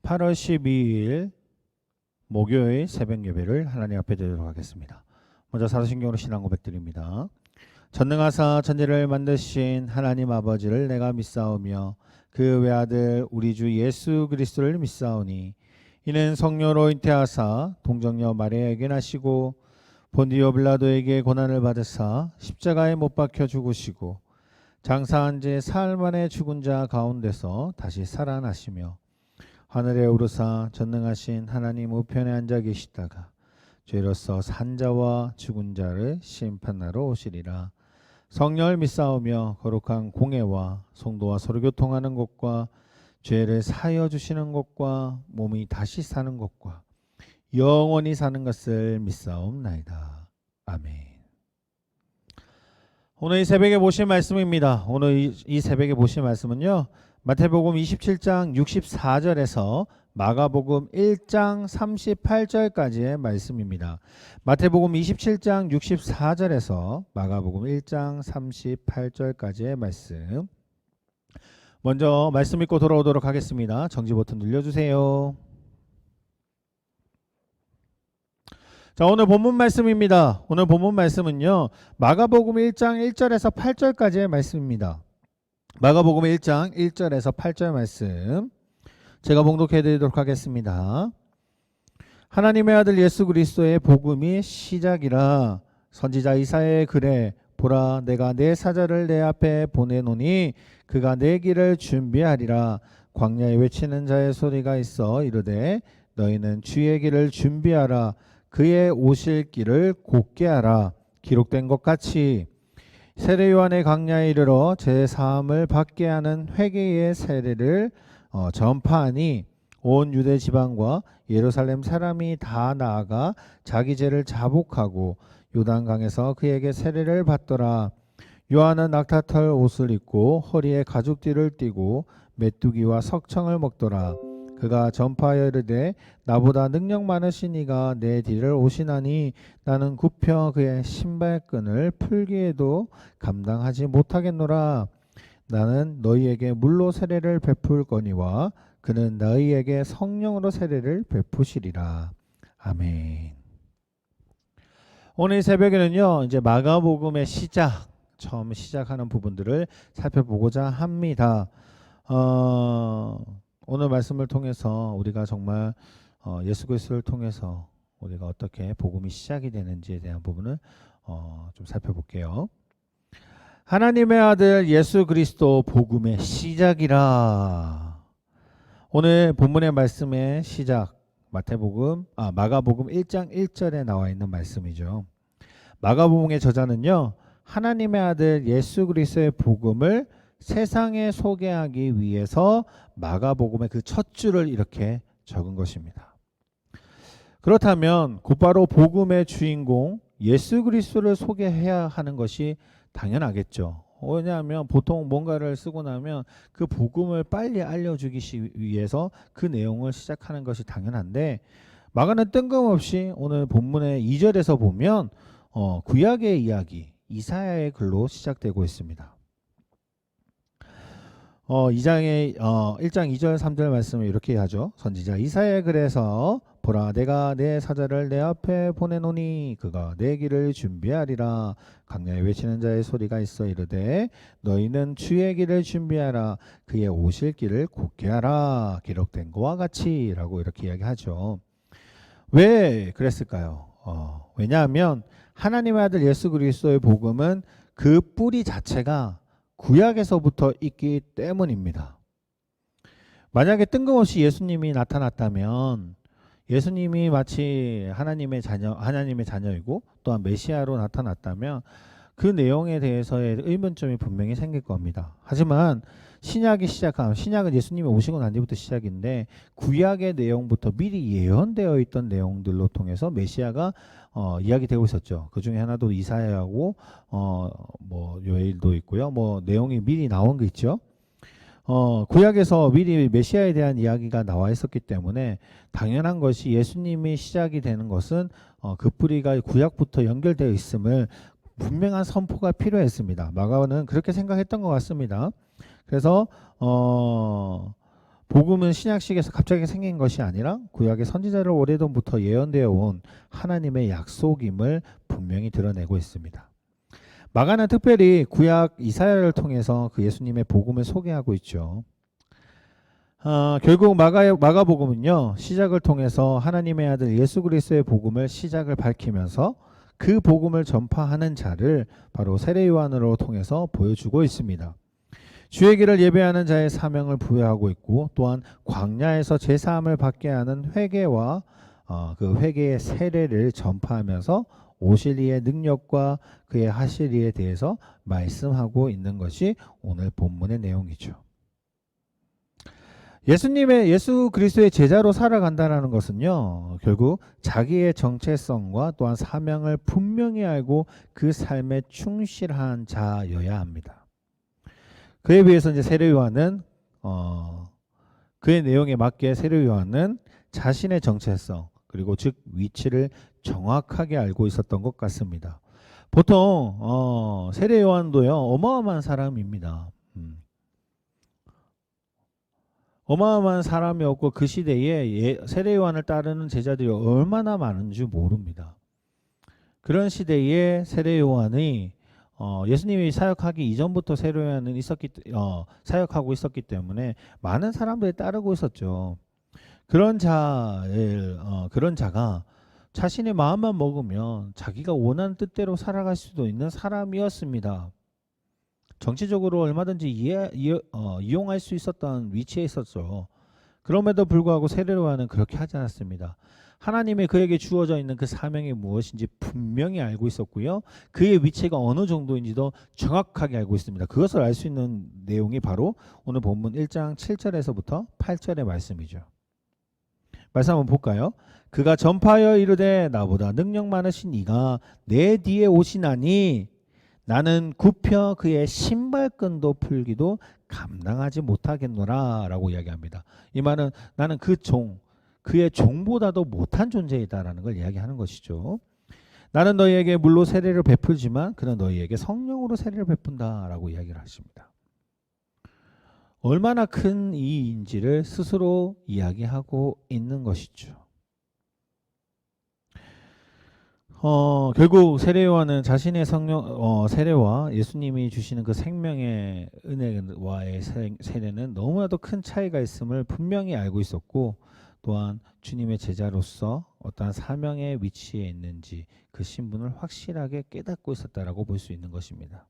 8월 12일 목요일 새벽 예배를 하나님 앞에 드리도록 하겠습니다. 먼저 사도신경으로 신앙 고백드립니다. 전능하사 천지를 만드신 하나님 아버지를 내가 믿사오며 그 외아들 우리 주 예수 그리스도를 믿사오니 이는 성령으로 잉태하사 동정녀 마리아에게 나시고 본디오 빌라도에게 고난을 받으사 십자가에 못 박혀 죽으시고 장사한 지 사흘 만에 죽은 자 가운데서 다시 살아나시며 하늘에 오르사 전능하신 하나님 우편에 앉아 계시다가 죄로서 산 자와 죽은 자를 심판하러 오시리라. 성령을 믿사오며 거룩한 공회와 성도와 서로 교통하는 것과 죄를 사하여 주시는 것과 몸이 다시 사는 것과 영원히 사는 것을 믿사옵나이다. 아멘. 오늘 이 새벽에 보실 말씀입니다. 오늘 이 새벽에 보실 말씀은요, 마태복음 27장 64절에서 마가복음 1장 38절까지의 말씀입니다. 마태복음 27장 64절에서 마가복음 1장 38절까지의 말씀. 먼저 말씀 읽고 돌아오도록 하겠습니다. 정지 버튼 눌러주세요. 자, 오늘 본문 말씀입니다. 오늘 본문 말씀은요, 마가복음 1장 1절에서 8절까지의 말씀입니다. 마가복음 1장 1절에서 8절 말씀 제가 봉독해 드리도록 하겠습니다. 하나님의 아들 예수 그리스도의 복음이 시작이라. 선지자 이사야의 글에 보라 내가 내 사자를 내 앞에 보내노니 그가 내 길을 준비하리라. 광야에 외치는 자의 소리가 있어 이르되 너희는 주의 길을 준비하라. 그의 오실 길을 곧게 하라. 기록된 것 같이 세례 요한의 광야에 이르러 제 사함을 받게 하는 회개의 세례를 전파하니 온 유대 지방과 예루살렘 사람이 다 나아가 자기 죄를 자복하고 요단강에서 그에게 세례를 받더라. 요한은 낙타털 옷을 입고 허리에 가죽띠를 띠고 메뚜기와 석청을 먹더라. 그가 전파하여 이르되 나보다 능력 많으신 이가 내 뒤를 오시나니 나는 굽혀 그의 신발끈을 풀기에도 감당하지 못하겠노라. 나는 너희에게 물로 세례를 베풀거니와 그는 너희에게 성령으로 세례를 베푸시리라. 아멘. 오늘 새벽에는요, 이제 마가복음의 처음 시작하는 부분들을 살펴보고자 합니다. 오늘 말씀을 통해서 우리가 정말 예수 그리스도를 통해서 우리가 어떻게 복음이 시작이 되는지에 대한 부분을 좀 살펴볼게요. 하나님의 아들 예수 그리스도 복음의 시작이라. 오늘 본문의 말씀의 시작 마가복음 1장 1절에 나와 있는 말씀이죠. 마가복음의 저자는요, 하나님의 아들 예수 그리스도의 복음을 세상에 소개하기 위해서 마가복음의 그 첫 줄을 이렇게 적은 것입니다. 그렇다면 곧바로 복음의 주인공 예수 그리스도를 소개해야 하는 것이 당연하겠죠. 왜냐하면 보통 뭔가를 쓰고 나면 그 복음을 빨리 알려주기 위해서 그 내용을 시작하는 것이 당연한데, 마가는 뜬금없이 오늘 본문의 2절에서 보면 구약의 이야기 이사야의 글로 시작되고 있습니다. 1장 2절 3절 말씀을 이렇게 하죠. 선지자 이사야의 글에서 보라 내가 내 사자를 내 앞에 보내노니 그가 내 길을 준비하리라. 광야에 외치는 자의 소리가 있어 이르되 너희는 주의 길을 준비하라. 그의 오실 길을 곧게 하라. 기록된 것과 같이 라고 이렇게 이야기하죠. 왜 그랬을까요? 왜냐하면 하나님의 아들 예수 그리스도의 복음은 그 뿌리 자체가 구약에서부터 있기 때문입니다. 만약에 뜬금없이 예수님이 나타났다면, 예수님이 마치 하나님의 자녀이고 또한 메시아로 나타났다면 그 내용에 대해서의 의문점이 분명히 생길 겁니다. 하지만 신약은 예수님이 오시고 난 뒤부터 시작인데, 구약의 내용부터 미리 예언되어 있던 내용들로 통해서 메시아가 이야기되고 있었죠. 그 중에 하나도 이사야하고 뭐 요엘도 있고요. 뭐 내용이 미리 나온 게 있죠. 구약에서 미리 메시아에 대한 이야기가 나와 있었기 때문에 당연한 것이 예수님이 시작이 되는 것은 그 뿌리가 구약부터 연결되어 있음을 분명한 선포가 필요했습니다. 마가는 그렇게 생각했던 것 같습니다. 그래서 복음은 신약식에서 갑자기 생긴 것이 아니라 구약의 선지자를 오래전부터 예언되어 온 하나님의 약속임을 분명히 드러내고 있습니다. 마가는 특별히 구약 이사야를 통해서 그 예수님의 복음을 소개하고 있죠. 결국 마가복음은요, 시작을 통해서 하나님의 아들 예수 그리스도의 복음을 시작을 밝히면서 그 복음을 전파하는 자를 바로 세례 요한으로 통해서 보여주고 있습니다. 주의 길을 예배하는 자의 사명을 부여하고 있고, 또한 광야에서 제사함을 받게 하는 회개와 그 회개의 세례를 전파하면서 오실 이의 능력과 그의 하실 일에 대해서 말씀하고 있는 것이 오늘 본문의 내용이죠. 예수 그리스도의 제자로 살아간다는 것은요, 결국 자기의 정체성과 또한 사명을 분명히 알고 그 삶에 충실한 자여야 합니다. 그에 비해서 이제 세례 요한은 그의 내용에 맞게 세례 요한은 자신의 정체성 그리고 즉 위치를 정확하게 알고 있었던 것 같습니다. 보통 세례 요한도요, 어마어마한 사람입니다. 어마어마한 사람이었고 그 시대에 세례 요한을 따르는 제자들이 얼마나 많은지 모릅니다. 그런 시대에 세례 요한이 예수님이 사역하기 이전부터 세례 요한은 사역하고 있었기 때문에 많은 사람들이 따르고 있었죠. 그런 자가 자신의 마음만 먹으면 자기가 원하는 뜻대로 살아갈 수도 있는 사람이었습니다. 정치적으로 얼마든지 이용할 수 있었던 위치에 있었죠. 그럼에도 불구하고 세례 요한은 그렇게 하지 않았습니다. 하나님의 그에게 주어져 있는 그 사명이 무엇인지 분명히 알고 있었고요. 그의 위치가 어느 정도인지도 정확하게 알고 있습니다. 그것을 알 수 있는 내용이 바로 오늘 본문 1장 7절에서부터 8절의 말씀이죠. 말씀 한번 볼까요? 그가 전파하여 이르되 나보다 능력 많으신 이가 내 뒤에 오시나니 나는 굽혀 그의 신발끈도 풀기도 감당하지 못하겠노라 라고 이야기합니다. 이 말은 나는 그의 종보다도 못한 존재이다라는 걸 이야기하는 것이죠. 나는 너희에게 물로 세례를 베풀지만 그는 너희에게 성령으로 세례를 베푼다라고 이야기를 하십니다. 얼마나 큰 이인지를 스스로 이야기하고 있는 것이죠. 결국 세례 요한은 자신의 세례와 예수님이 주시는 그 생명의 은혜와의 세례는 너무나도 큰 차이가 있음을 분명히 알고 있었고, 또한 주님의 제자로서 어떠한 사명의 위치에 있는지 그 신분을 확실하게 깨닫고 있었다라고 볼 수 있는 것입니다.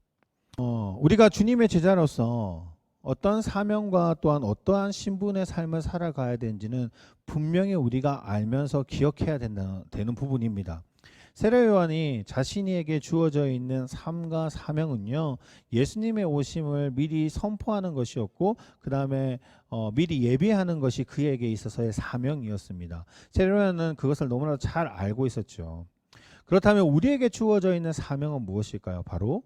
우리가 주님의 제자로서 어떤 사명과 또한 어떠한 신분의 삶을 살아가야 되는지는 분명히 우리가 알면서 기억해야 되는 부분입니다. 세례 요한이 자신에게 주어져 있는 삶과 사명은요, 예수님의 오심을 미리 선포하는 것이었고, 그 다음에 미리 예비하는 것이 그에게 있어서의 사명이었습니다. 세례 요한은 그것을 너무나 잘 알고 있었죠. 그렇다면 우리에게 주어져 있는 사명은 무엇일까요? 바로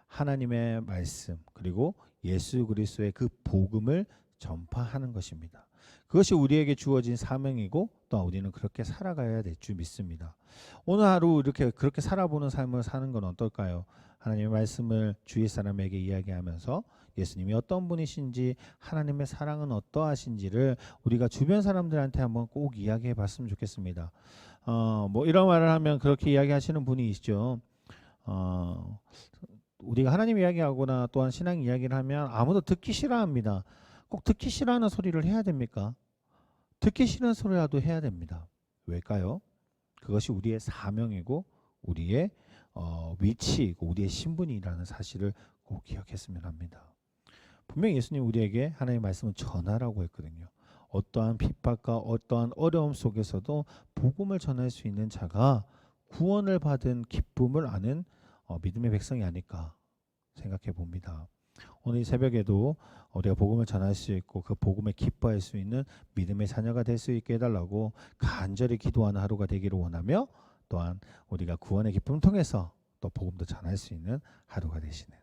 하나님의 말씀 그리고 예수 그리스도의 그 복음을 전파하는 것입니다. 그것이 우리에게 주어진 사명이고, 또 우리는 그렇게 살아가야 될 줄 믿습니다. 오늘 하루 그렇게 살아보는 삶을 사는 건 어떨까요? 하나님의 말씀을 주위 사람에게 이야기하면서 예수님이 어떤 분이신지, 하나님의 사랑은 어떠하신지를 우리가 주변 사람들한테 한번 꼭 이야기해 봤으면 좋겠습니다. 뭐 이런 말을 하면 그렇게 이야기하시는 분이 있죠. 우리가 하나님 이야기하거나 또한 신앙 이야기를 하면 아무도 듣기 싫어합니다. 꼭 듣기 싫어하는 소리를 해야 됩니까? 듣기 싫은 소리라도 해야 됩니다. 왜일까요? 그것이 우리의 사명이고 우리의 위치이고 우리의 신분이라는 사실을 꼭 기억했으면 합니다. 분명히 예수님 우리에게 하나님의 말씀을 전하라고 했거든요. 어떠한 핍박과 어떠한 어려움 속에서도 복음을 전할 수 있는 자가 구원을 받은 기쁨을 아는 믿음의 백성이 아닐까 생각해 봅니다. 오늘 이 새벽에도 우리가 복음을 전할 수 있고 그 복음에 기뻐할 수 있는 믿음의 자녀가 될 수 있게 해달라고 간절히 기도하는 하루가 되기를 원하며, 또한 우리가 구원의 기쁨을 통해서 또 복음도 전할 수 있는 하루가 되시는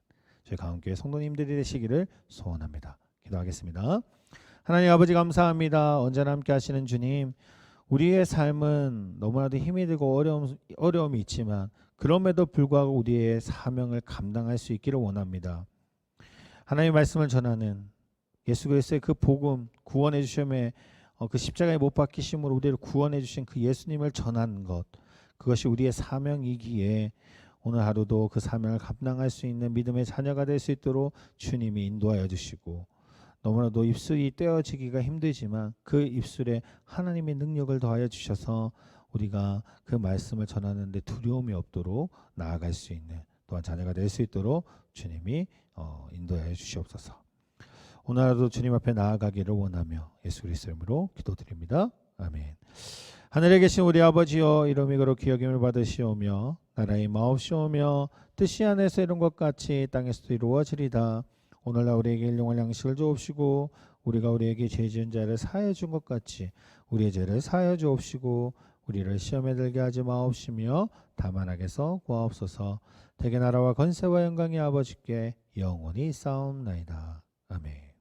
저희 가운교회 성도님들이 되시기를 소원합니다. 기도하겠습니다. 하나님 아버지 감사합니다. 언제나 함께 하시는 주님, 우리의 삶은 너무나도 힘이 들고 어려움이 있지만 그럼에도 불구하고 우리의 사명을 감당할 수 있기를 원합니다. 하나님의 말씀을 전하는 예수 그리스도의 그 복음, 구원해 주심에 그 십자가에 못 박히심으로 우리를 구원해 주신 그 예수님을 전하는 것, 그것이 우리의 사명이기에 오늘 하루도 그 사명을 감당할 수 있는 믿음의 자녀가 될 수 있도록 주님이 인도하여 주시고, 너무나도 입술이 떼어지기가 힘들지만 그 입술에 하나님의 능력을 더하여 주셔서 우리가 그 말씀을 전하는데 두려움이 없도록 나아갈 수 있는 또한 자녀가 될 수 있도록 주님이 인도하여 주시옵소서. 오늘 하루도 주님 앞에 나아가기를 원하며 예수 그리스도의 이름으로 기도드립니다. 아멘. 하늘에 계신 우리 아버지여, 이름이 거룩히 여김을 받으시오며 나라의 마옵시오며 뜻이 하늘에서 이룬 것 같이 땅에서도 이루어지리다. 오늘날 우리에게 일용할 양식을 주옵시고 우리가 우리에게 죄 지은 자를 사하여 준 것 같이 우리의 죄를 사하여 주옵시고 우리를 시험에 들게 하지 마옵시며 다만 악에서 구하옵소서. 대개 나라와 권세와 영광이 아버지께 영원히 있사옵나이다. 아멘.